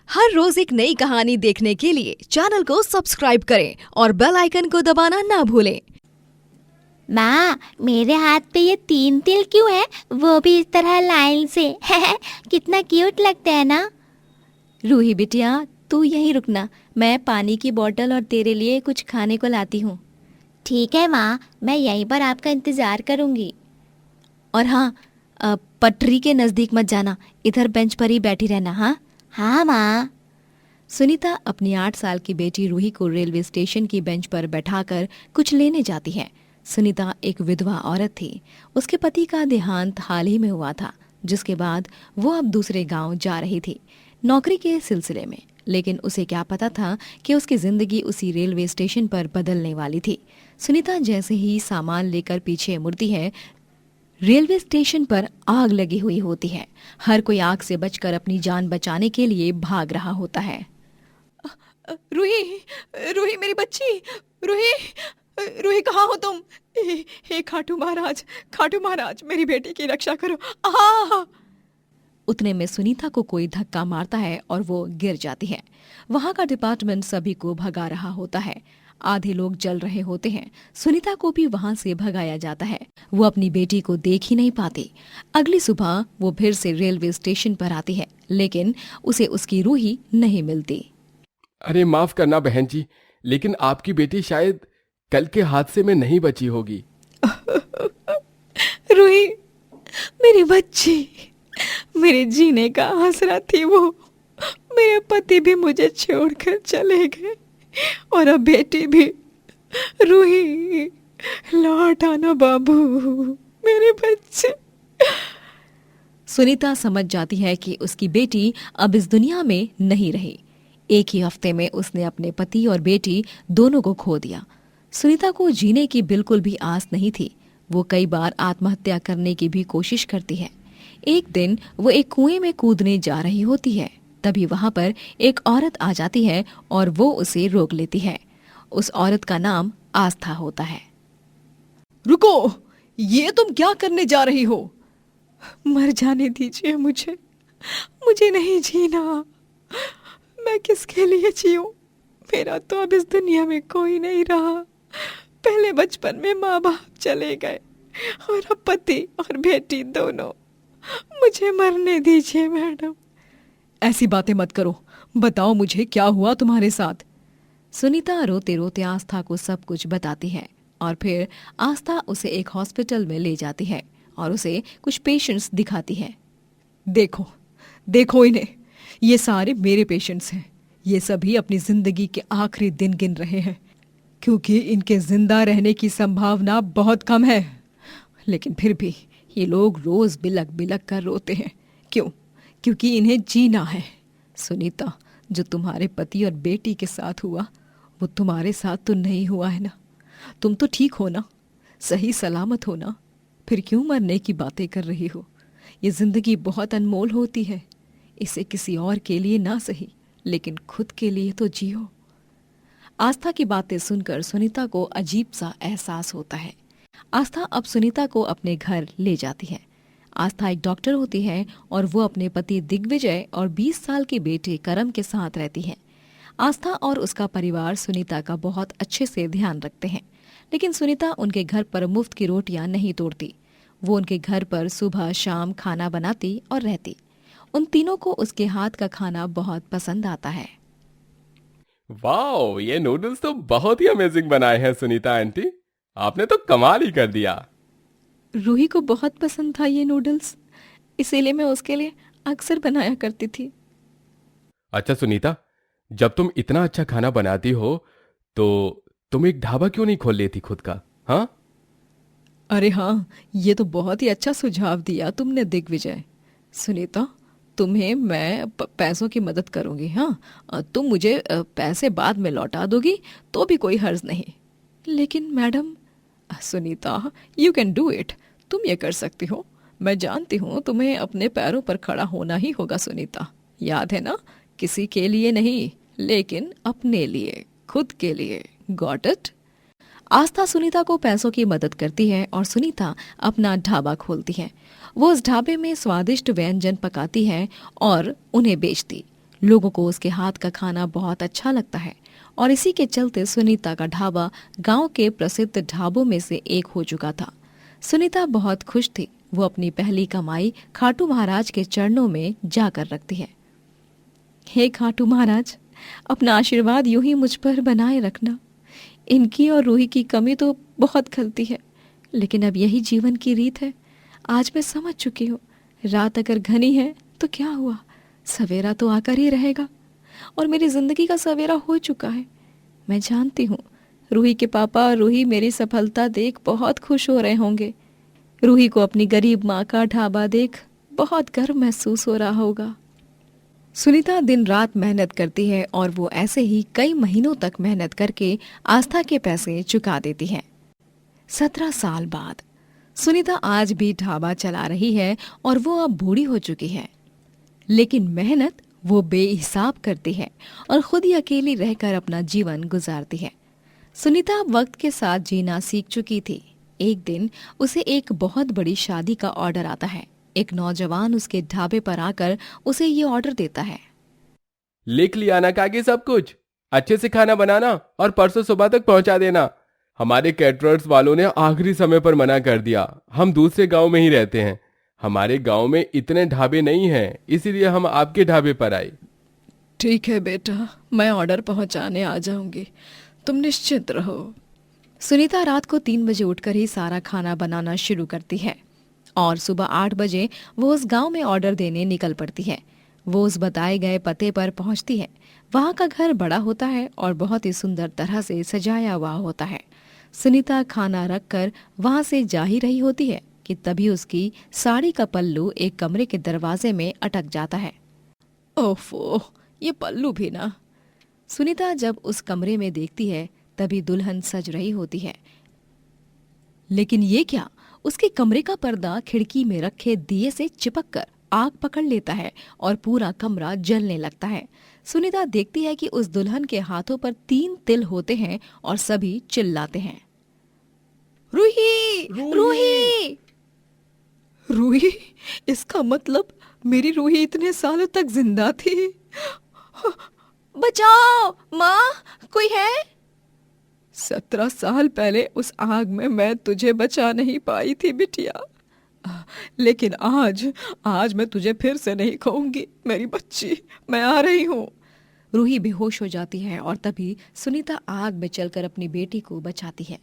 हर रोज एक नई कहानी देखने के लिए चैनल को सब्सक्राइब करें और बेल आइकन को दबाना ना भूलें। माँ, मेरे हाथ पे ये 3 तिल क्यों है, वो भी इस तरह लाइन से। कितना क्यूट लगता है ना। रूही बिटिया, तू यहीं रुकना, मैं पानी की बोतल और तेरे लिए कुछ खाने को लाती हूँ। ठीक है माँ, मैं यहीं पर आपका इंतज़ार करूँगी। और हाँ, पटरी के नज़दीक मत जाना, इधर बेंच पर ही बैठी रहना। हाँ हाँ माँ। सुनीता अपनी 8 साल की बेटी रूही को रेलवे स्टेशन की बेंच पर बैठाकर कुछ लेने जाती है। सुनीता एक विधवा औरत थी। उसके पति का देहांत हाल ही में हुआ था, जिसके बाद वो अब दूसरे गांव जा रही थी नौकरी के सिलसिले में। लेकिन उसे क्या पता था कि उसकी जिंदगी उसी रेलवे स्टेशन पर बदलने वाली थी। सुनीता जैसे ही सामान लेकर पीछे मुड़ती है, रेलवे स्टेशन पर आग लगी हुई होती है। हर कोई आग से बचकर अपनी जान बचाने के लिए भाग रहा होता है। रूही, रूही मेरी बच्ची, रूही, रूही कहाँ हो तुम? हे खाटू महाराज मेरी बेटी की रक्षा करो। आह! उतने में सुनीता को कोई धक्का मारता है और वो गिर जाती है। वहां का डिपार्टमेंट सभी को भगा रहा होता है। आधे लोग जल रहे होते हैं। सुनीता को भी वहां से भगाया जाता है। वो अपनी बेटी को देख ही नहीं पाती। अगली सुबह वो फिर से रेलवे स्टेशन पर आती है, लेकिन उसे उसकी रूही नहीं मिलती। अरे माफ करना बहन जी, लेकिन आपकी बेटी शायद कल के हादसे में नहीं बची होगी। रूही मेरी बच्ची, मेरे जीने का आसरा थी वो। मेरे पति भी मुझे छोड़कर चले गए और अब बेटी भी। रूही लौट आना बाबू, मेरे बच्चे। सुनीता समझ जाती है कि उसकी बेटी अब इस दुनिया में नहीं रही। एक ही हफ्ते में उसने अपने पति और बेटी दोनों को खो दिया। सुनीता को जीने की बिल्कुल भी आस नहीं थी। वो कई बार आत्महत्या करने की भी कोशिश करती है। एक दिन वो एक कुएं में कूदने जा रही होती है। तभी वहां पर एक औरत आ जाती है और वो उसे रोक लेती है। उस औरत का नाम आस्था होता है। रुको, ये तुम क्या करने जा रही हो? मर जाने दीजिए मुझे नहीं जीना। मैं किसके लिए जीऊं? मेरा तो अब इस दुनिया में कोई नहीं रहा। पहले बचपन में माँ बाप चले गए और अब पति और बेटी दोनों। मुझे मरने दीजिए मैडम। ऐसी बातें मत करो, बताओ मुझे क्या हुआ तुम्हारे साथ? सुनीता रोते रोते आस्था को सब कुछ बताती है और फिर आस्था उसे एक हॉस्पिटल में ले जाती है और उसे कुछ पेशेंट्स दिखाती है। देखो इन्हें, ये सारे मेरे पेशेंट्स हैं। ये सभी अपनी जिंदगी के आखिरी दिन गिन रहे हैं, क्योंकि इनके जिंदा रहने की संभावना बहुत कम है। लेकिन फिर भी ये लोग रोज बिलक बिलक कर रोते हैं। क्यों? क्योंकि इन्हें जीना है। सुनीता, जो तुम्हारे पति और बेटी के साथ हुआ वो तुम्हारे साथ तो नहीं हुआ है ना? तुम तो ठीक हो ना, सही सलामत हो ना? फिर क्यों मरने की बातें कर रही हो? ये जिंदगी बहुत अनमोल होती है। इसे किसी और के लिए ना सही, लेकिन खुद के लिए तो जियो। आस्था की बातें सुनकर सुनीता को अजीब सा एहसास होता है। आस्था अब सुनीता को अपने घर ले जाती है। आस्था एक डॉक्टर होती है और वो अपने पति दिग्विजय और 20 साल के बेटे करम के साथ रहती है। आस्था और उसका परिवार सुनीता का बहुत अच्छे से ध्यान रखते हैं, लेकिन सुनीता उनके घर पर मुफ्त की रोटियां नहीं तोड़ती। वो उनके घर पर सुबह शाम खाना बनाती और रहती। उन तीनों को उसके हाथ का खाना बहुत पसंद आता है। वाओ, ये नूडल्स तो बहुत ही अमेजिंग बनाए हैं सुनीता आंटी। आपने तो कमाल ही कर दिया। रूही को बहुत पसंद था ये नूडल्स, इसीलिए मैं उसके लिए अक्सर बनाया करती थी। अच्छा सुनीता, जब तुम इतना अच्छा खाना बनाती हो तो तुम एक ढाबा क्यों नहीं खोल लेती खुद का? हाँ, अरे हाँ, ये तो बहुत ही अच्छा सुझाव दिया तुमने दिग्विजय। सुनीता, तुम्हें मैं पैसों की मदद करूंगी। हाँ, तुम मुझे पैसे बाद में लौटा दोगी तो भी कोई हर्ज नहीं। लेकिन madam, Sunita, you can do it. तुम ये कर सकती हो। मैं जानती हूँ तुम्हें अपने पैरों पर खड़ा होना ही होगा सुनीता। याद है ना, किसी के लिए नहीं, लेकिन अपने लिए, खुद के लिए। Got it? आस्था सुनीता को पैसों की मदद करती है और सुनीता अपना ढाबा खोलती है। वो उस ढाबे में स्वादिष्ट व्यंजन पकाती है और उन्हें बेचती। लोगों को उसके हाथ का खाना बहुत अच्छा लगता है और इसी के चलते सुनीता का ढाबा गांव के प्रसिद्ध ढाबों में से एक हो चुका था। सुनीता बहुत खुश थी। वो अपनी पहली कमाई खाटू महाराज के चरणों में जाकर रखती है। हे खाटू महाराज, अपना आशीर्वाद यूं ही मुझ पर बनाए रखना। इनकी और रूही की कमी तो बहुत खलती है, लेकिन अब यही जीवन की रीत है। आज मैं समझ चुकी हूँ, रात अगर घनी है तो क्या हुआ, सवेरा तो आकर ही रहेगा और मेरी जिंदगी का सवेरा हो चुका है। मैं जानती हूँ रूही के पापा और रूही मेरी सफलता देख बहुत खुश हो रहे होंगे। रूही को अपनी गरीब माँ का ढाबा देख बहुत गर्व महसूस हो रहा होगा। सुनीता दिन रात मेहनत करती है और वो ऐसे ही कई महीनों तक मेहनत करके आस्था के पैसे चुका देती है। 17 साल बाद सुनीता आज भी ढाबा चला रही है और वो अब बूढ़ी हो चुकी है, लेकिन मेहनत वो बेहिसाब करती है और खुद ही अकेली रहकर अपना जीवन गुजारती है। सुनीता वक्त के साथ जीना सीख चुकी थी। एक दिन उसे एक बहुत बड़ी शादी का ऑर्डर आता है। एक नौजवान उसके ढाबे पर आकर उसे ये ऑर्डर देता है। लिख लिया ना काकी सब कुछ? अच्छे से खाना बनाना और परसों सुबह तक पहुंचा देना। हमारे कैटरर्स वालों ने आखिरी समय पर मना कर दिया। हम दूसरे गांव में ही रहते हैं। हमारे गांव में इतने ढाबे नहीं हैं, इसीलिए हम आपके ढाबे पर आए। ठीक है बेटा, मैं ऑर्डर पहुंचाने आ जाऊंगी, तुम निश्चिंत रहो। सुनीता रात को 3 बजे उठकर ही सारा खाना बनाना शुरू करती है और सुबह 8 बजे वो उस गांव में ऑर्डर देने निकल पड़ती है। वो उस बताए गए पते पर पहुंचती है। वहां का घर बड़ा होता है और बहुत ही सुंदर तरह से सजाया हुआ होता है। सुनीता खाना रखकर वहां से जा ही रही होती है कि तभी उसकी साड़ी का पल्लू एक कमरे के दरवाजे में अटक जाता है। ओफो, ये पल्लू भी ना। सुनीता जब उस कमरे में देखती है तभी दुल्हन सज रही होती है, लेकिन ये क्या, उसके कमरे का पर्दा खिड़की में रखे दिए से चिपक कर आग पकड़ लेता है और पूरा कमरा जलने लगता है। सुनीता देखती है कि उस दुल्हन के हाथों पर 3 तिल होते हैं और सभी चिल्लाते हैं, रूही, रूही, रूही? इसका मतलब मेरी रूही इतने सालों तक जिंदा थी। बचाओ माँ, कोई है? 17 साल पहले उस आग में मैं तुझे बचा नहीं पाई थी बिटिया, लेकिन आज मैं तुझे फिर से नहीं खोऊंगी मेरी बच्ची। मैं आ रही हूँ। रूही बेहोश हो जाती है और तभी सुनीता आग में चलकर अपनी बेटी को बचाती है।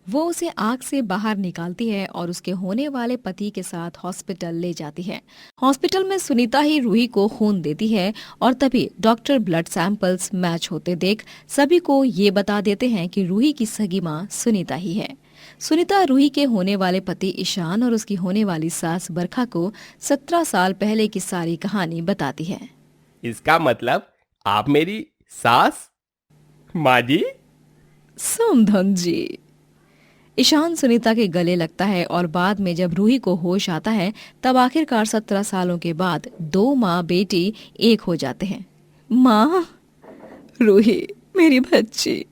वो उसे आग से बाहर निकालती है और उसके होने वाले पति के साथ हॉस्पिटल ले जाती है। हॉस्पिटल में सुनीता ही रूही को खून देती है और तभी डॉक्टर ब्लड सैंपल्स मैच होते देख सभी को ये बता देते हैं कि रूही की सगी माँ सुनीता ही है। सुनीता रूही के होने वाले पति ईशान और उसकी होने वाली सास बरखा को 17 साल पहले की सारी कहानी बताती है। इसका मतलब आप मेरी सास माँ जी? समधन जी। ईशान सुनीता के गले लगता है और बाद में जब रूही को होश आता है तब आखिरकार 17 सालों के बाद 2 माँ बेटी एक हो जाते हैं। माँ, रूही मेरी बच्ची।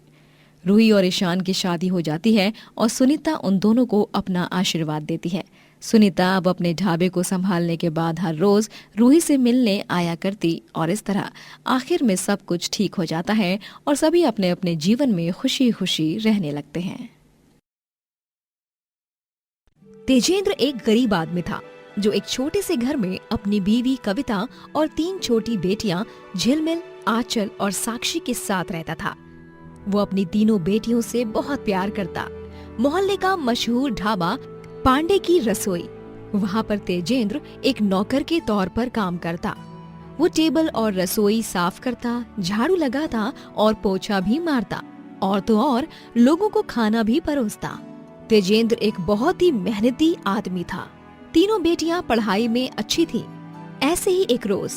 रूही और ईशान की शादी हो जाती है और सुनीता उन दोनों को अपना आशीर्वाद देती है। सुनीता अब अपने ढाबे को संभालने के बाद हर रोज रूही से मिलने आया करती और इस तरह आखिर में सब कुछ ठीक हो जाता है और सभी अपने अपने जीवन में खुशी खुशी रहने लगते हैं। तेजेंद्र एक गरीब आदमी था जो एक छोटे से घर में अपनी बीवी कविता और 3 छोटी बेटियां झिलमिल, आंचल और साक्षी के साथ रहता था। वो अपनी तीनों बेटियों से बहुत प्यार करता। मोहल्ले का मशहूर ढाबा पांडे की रसोई, वहाँ पर तेजेंद्र एक नौकर के तौर पर काम करता। वो टेबल और रसोई साफ करता, झाड़ू लगाता और पोछा भी मारता और तो और लोगों को खाना भी परोसता। तेजेंद्र एक बहुत ही मेहनती आदमी था। तीनों बेटियां पढ़ाई में अच्छी थीं। ऐसे ही एक रोज,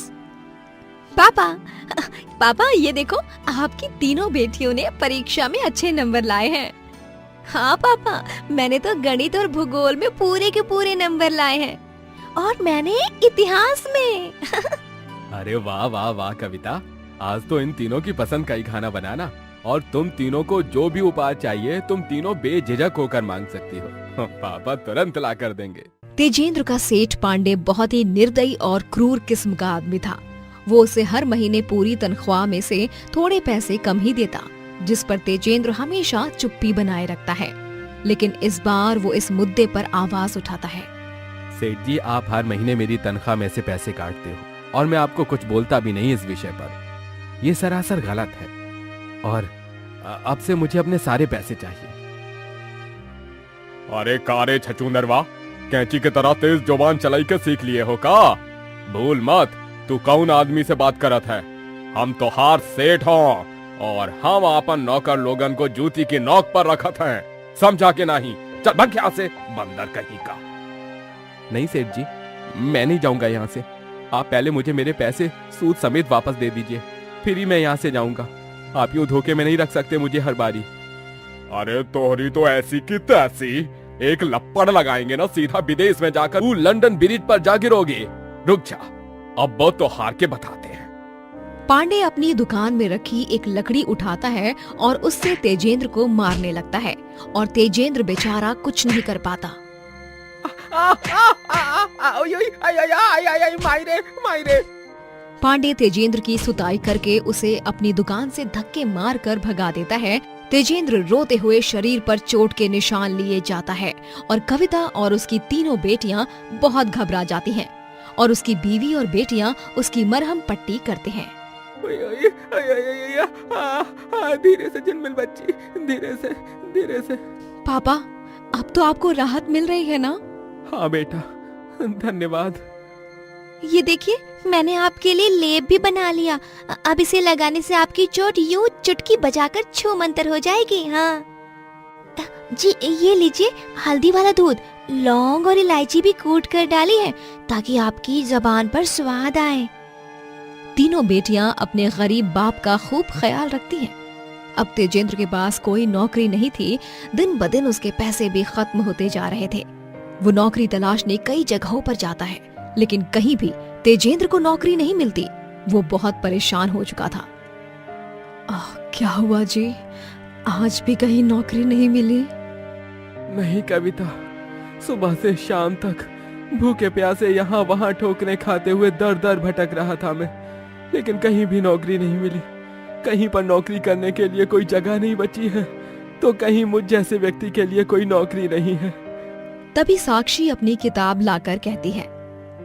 पापा ये देखो, आपकी तीनों बेटियों ने परीक्षा में अच्छे नंबर लाए हैं। हाँ पापा, मैंने तो गणित और भूगोल में पूरे के पूरे नंबर लाए हैं और मैंने इतिहास में। अरे वाह वाह वाह कविता, आज तो इन तीनों की पसंद का ही खाना बनाना और तुम तीनों को जो भी उपहार चाहिए तुम तीनों बेझिझक होकर मांग सकती हो। पापा तुरंत ला कर देंगे। तेजेंद्र का सेठ पांडे बहुत ही निर्दयी और क्रूर किस्म का आदमी था। वो उसे हर महीने पूरी तनख्वाह में से थोड़े पैसे कम ही देता, जिस पर तेजेंद्र हमेशा चुप्पी बनाए रखता है। लेकिन इस बार वो इस मुद्दे पर आवाज उठाता है। सेठ जी, आप हर महीने मेरी तनख्वाह में से पैसे काटते हो और मैं आपको कुछ बोलता भी नहीं इस विषय पर। ये सरासर गलत है और अब से मुझे अपने सारे पैसे चाहिए। अरे कारे छचूंदरवा, कैंची की तरह तेज जुबान चलाई के सीख लिए हो का? भूल मत, तू कौन आदमी से बात करत है? हम तो हार सेठ हो और हम अपन नौकर लोगन को जूती की नोक पर रखत हैं, समझा के नहीं? चल भाग यहाँ से, बंदर कहीं का। नहीं सेठ जी, मैं नहीं जाऊंगा यहाँ से। आप पहले मुझे मेरे पैसे सूद समेत वापस दे दीजिए, फिर ही मैं यहाँ से जाऊंगा। आप यूं धोखे में नहीं रख सकते मुझे हर बारी। अरे तोहरी तो ऐसी की तैसी, एक लपड़ लगाएंगे ना, सीधा विदेश में जाकर तू लंदन ब्रिज पर जा गिरोगे। रुक जा, अब वो तो हार के बताते हैं। पांडे अपनी दुकान में रखी एक लकड़ी उठाता है और उससे तेजेंद्र को मारने लगता है और तेजेंद्र बेचारा कुछ नहीं कर पाता। पांडे तेजेंद्र की सुताई करके उसे अपनी दुकान से धक्के मार कर भगा देता है। तेजेंद्र रोते हुए शरीर पर चोट के निशान लिए जाता है और कविता और उसकी तीनों बेटियां बहुत घबरा जाती हैं और उसकी बीवी और बेटियां उसकी मरहम पट्टी करते हैं। धीरे से जन्मल बच्ची, धीरे से, धीरे से। पापा, अब तो आपको राहत मिल रही है ना? हाँ बेटा, धन्यवाद। ये देखिए, मैंने आपके लिए लेप भी बना लिया। अब इसे लगाने से आपकी चोट यूं चुटकी बजाकर छू मंतर हो जाएगी। हाँ जी, ये लीजिए हल्दी वाला दूध, लौंग और इलायची भी कूट कर डाली है ताकि आपकी जबान पर स्वाद आए। तीनों बेटियां अपने गरीब बाप का खूब ख्याल रखती हैं। अब तेजेंद्र के पास कोई नौकरी नहीं थी। दिन ब दिन उसके पैसे भी खत्म होते जा रहे थे। वो नौकरी तलाशने कई जगहों पर जाता है, लेकिन कहीं भी तेजेंद्र को नौकरी नहीं मिलती। वो बहुत परेशान हो चुका था। क्या हुआ जी, आज भी कहीं नौकरी नहीं मिली? नहीं कविता, सुबह से शाम तक भूखे प्यासे यहाँ वहाँ ठोकरे खाते हुए दर दर भटक रहा था मैं, लेकिन कहीं भी नौकरी नहीं मिली। कहीं पर नौकरी करने के लिए कोई जगह नहीं बची है, तो कहीं मुझ जैसे व्यक्ति के लिए कोई नौकरी नहीं है। तभी साक्षी अपनी किताब लाकर कहती है,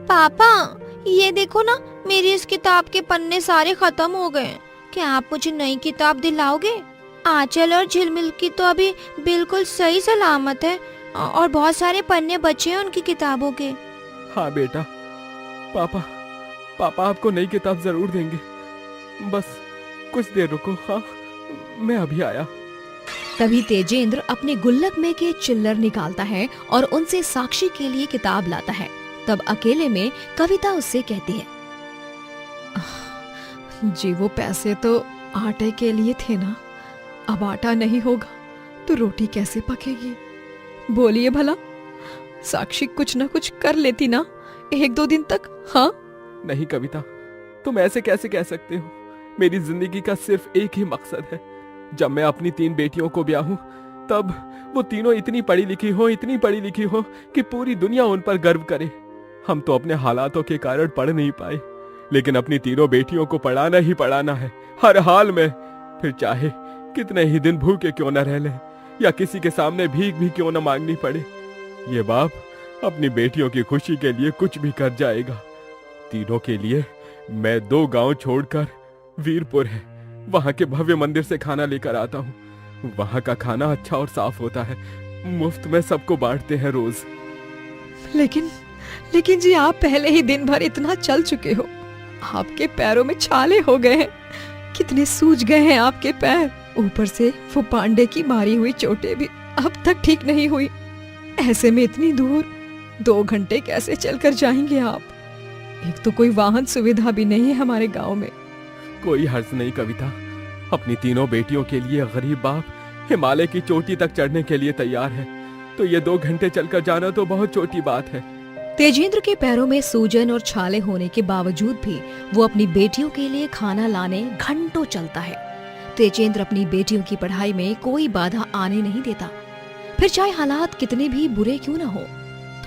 पापा ये देखो ना, मेरी इस किताब के पन्ने सारे खत्म हो गए। क्या आप मुझे नई किताब दिलाओगे? आंचल और झिलमिल की तो अभी बिल्कुल सही सलामत है और बहुत सारे पन्ने बचे हैं उनकी किताबों के। हाँ बेटा, पापा आपको नई किताब जरूर देंगे, बस कुछ देर रुको। हाँ, मैं अभी आया। तभी तेजेंद्र अपने गुल्लक में के चिल्लर निकालता है और उनसे साक्षी के लिए किताब लाता है। तब अकेले में कविता उससे कहती है, जी वो पैसे तो आटे के लिए थे ना, अब आटा नहीं होगा तो रोटी कैसे पकेगी? बोलिए भला, साक्षी कुछ ना कुछ कर लेती ना 1-2 दिन तक। हाँ नहीं कविता, तुम ऐसे कैसे कह सकते हो? मेरी जिंदगी का सिर्फ एक ही मकसद है। जब मैं अपनी 3 बेटियों को ब्याहूं, तब वो तीनों इतनी पढ़ी लिखी हो कि पूरी दुनिया उन पर गर्व करे। हम तो अपने हालातों के कारण पढ़ नहीं पाए, लेकिन अपनी तीनों बेटियों को पढ़ाना ही पढ़ाना है, हर हाल में। फिर चाहे कितने ही दिन भूखे क्यों न रह लें या किसी के सामने भीख भी क्यों न मांगनी पड़े, ये बाप अपनी बेटियों की खुशी के लिए कुछ भी कर जाएगा। तीनों के लिए मैं 2 गांव छोड़कर वीरपुर है, वहां के भव्य मंदिर से खाना लेकर आता हूँ। वहां का खाना अच्छा और साफ होता है, मुफ्त में सबको बांटते हैं रोज। लेकिन जी, आप पहले ही दिन भर इतना चल चुके हो, आपके पैरों में छाले हो गए हैं, कितने सूज गए हैं आपके पैर। ऊपर से वो पांडे की मारी हुई चोटें भी अब तक ठीक नहीं हुई। ऐसे में इतनी दूर 2 घंटे कैसे चलकर जाएंगे आप? एक तो कोई वाहन सुविधा भी नहीं है हमारे गांव में। कोई हर्ज नहीं कविता, अपनी तीनों बेटियों के लिए गरीब बाप हिमालय की चोटी तक चढ़ने के लिए तैयार है, तो ये 2 घंटे चलकर जाना तो बहुत छोटी बात है। तेजेंद्र के पैरों में सूजन और छाले होने के बावजूद भी वो अपनी बेटियों के लिए खाना लाने घंटों चलता है। तेजेंद्र अपनी बेटियों की पढ़ाई में कोई बाधा आने नहीं देता, फिर चाहे हालात कितने भी बुरे क्यों न हो।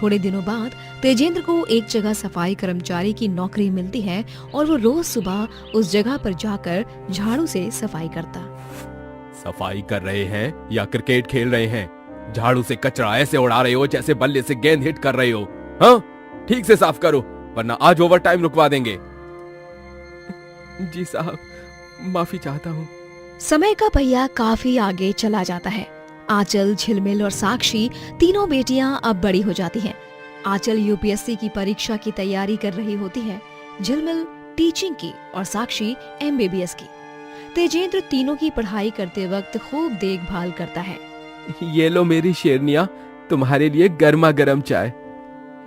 थोड़े दिनों बाद तेजेंद्र को एक जगह सफाई कर्मचारी की नौकरी मिलती है और वो रोज सुबह उस जगह पर जाकर झाड़ू से सफाई करता। सफाई कर रहे हैं या क्रिकेट खेल रहे हैं? झाड़ू से कचरा ऐसे उड़ा रहे हो जैसे बल्ले से गेंद हिट कर रहे हो। हाँ, ठीक से साफ करो वरना आज ओवर टाइम रुकवा देंगे। जी साहब, माफी चाहता हूँ। समय का पहिया काफी आगे चला जाता है। आंचल, झिलमिल और साक्षी तीनों बेटियां अब बड़ी हो जाती हैं। आंचल यूपीएससी की परीक्षा की तैयारी कर रही होती है, झिलमिल टीचिंग की और साक्षी एमबीबीएस की। तेजेंद्र तीनों की पढ़ाई करते वक्त खूब देखभाल करता है। ये लो मेरी शेरनिया, तुम्हारे लिए गर्मा गर्म चाय।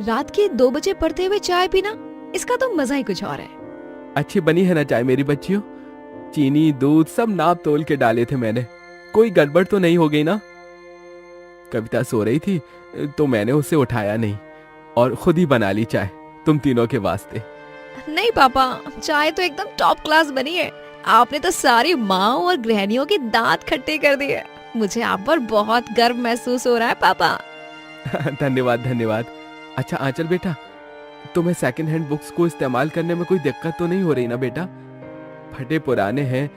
रात के 2 बजे पढ़ते हुए चाय पीना, इसका तो मजा ही कुछ और है। अच्छी बनी है ना चाय मेरी बच्चियों? चीनी, दूध सब नाप तोल के डाले थे मैंने। कोई गड़बड़ तो नहीं हो गई ना? कविता सो रही थी तो मैंने उसे उठाया नहीं और खुद ही बना ली चाय तुम तीनों के वास्ते। नहीं पापा, चाय तो एकदम टॉप क्लास बनी है। आपने तो सारी माँ और गृहिणियों के दांत खट्टे कर दिए। मुझे आप पर बहुत गर्व महसूस हो रहा है पापा। धन्यवाद धन्यवाद। अच्छा आंचल बेटा, तुम्हें सेकंड हैंड बुक्स को इस्तेमाल करने में कोई दिक्कत तो नहीं हो रही ना बेटा? फटे पुराने हैं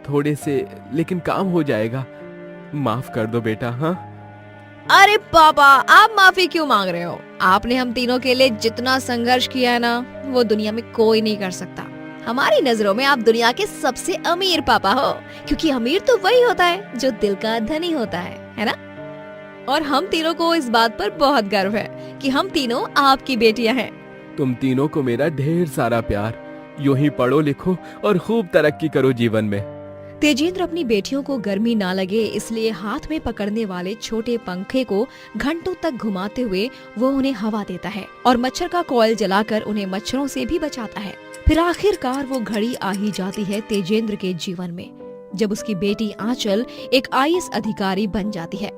थोड़े से, लेकिन काम हो जाएगा। माफ कर दो बेटा। हाँ अरे पापा, आप माफी क्यों मांग रहे हो? आपने हम तीनों के लिए जितना संघर्ष किया है ना, वो दुनिया में कोई नहीं कर सकता। हमारी नजरों में आप दुनिया के सबसे अमीर पापा हो, क्योंकि अमीर तो वही होता है जो दिल का धनी होता है ना? और हम तीनों को इस बात पर बहुत गर्व है कि हम तीनों आपकी बेटियां हैं। तुम तीनों को मेरा ढेर सारा प्यार। यूं ही पढ़ो लिखो और खूब तरक्की करो जीवन में। तेजेंद्र अपनी बेटियों को गर्मी ना लगे इसलिए हाथ में पकड़ने वाले छोटे पंखे को घंटों तक घुमाते हुए वो उन्हें हवा देता है और मच्छर का कॉइल जलाकर उन्हें मच्छरों से भी बचाता है। फिर आखिरकार वो घड़ी आ ही जाती है तेजेंद्र के जीवन में, जब उसकी बेटी आंचल एक आईएएस अधिकारी बन जाती है,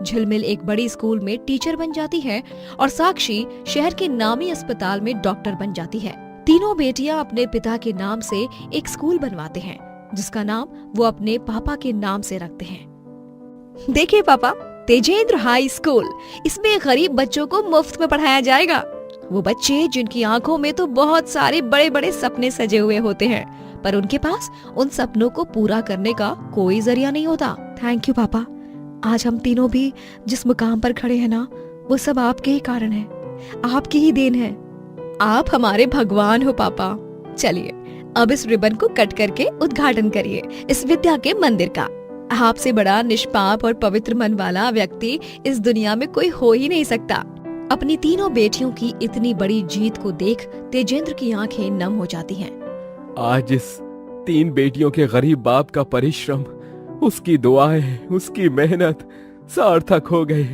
झिलमिल एक बड़ी स्कूल में टीचर बन जाती है और साक्षी शहर के नामी अस्पताल में डॉक्टर बन जाती है। तीनों बेटियां अपने पिता के नाम से एक स्कूल बनवाते हैं, जिसका नाम वो अपने पापा के नाम से रखते हैं। देखिए पापा, तेजेंद्र हाई स्कूल, इसमें गरीब बच्चों को मुफ्त में पढ़ाया जाएगा। वो बच्चे जिनकी आंखों में तो बहुत सारे बड़े बड़े सपने सजे हुए होते हैं, पर उनके पास उन सपनों को पूरा करने का कोई जरिया नहीं होता। थैंक यू पापा। आज हम तीनों भी जिस मुकाम पर खड़े हैं ना, वो सब आपके ही कारण है, आपकी ही देन है। आप हमारे भगवान हो पापा। चलिए अब इस रिबन को कट करके उद्घाटन करिए इस विद्या के मंदिर का। आपसे बड़ा निष्पाप और पवित्र मन वाला व्यक्ति इस दुनिया में कोई हो ही नहीं सकता। अपनी तीनों बेटियों की इतनी बड़ी जीत को देख तेजेंद्र की आंखें नम हो जाती हैं। आज इस 3 बेटियों के गरीब बाप का परिश्रम, उसकी दुआएं, उसकी मेहनत सार्थक हो गई।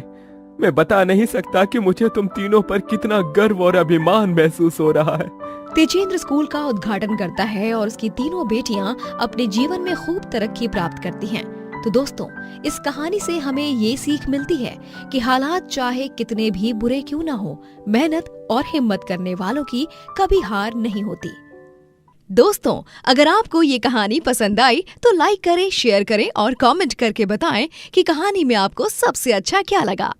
मैं बता नहीं सकता कि मुझे तुम तीनों पर कितना गर्व और अभिमान महसूस हो रहा है। तेजेंद्र स्कूल का उद्घाटन करता है और उसकी तीनों बेटियां अपने जीवन में खूब तरक्की प्राप्त करती हैं। तो दोस्तों, इस कहानी से हमें ये सीख मिलती है कि हालात चाहे कितने भी बुरे क्यों ना हो, मेहनत और हिम्मत करने वालों की कभी हार नहीं होती। दोस्तों, अगर आपको ये कहानी पसंद आई तो लाइक करें, शेयर करें और कमेंट करके बताएं कि कहानी में आपको सबसे अच्छा क्या लगा।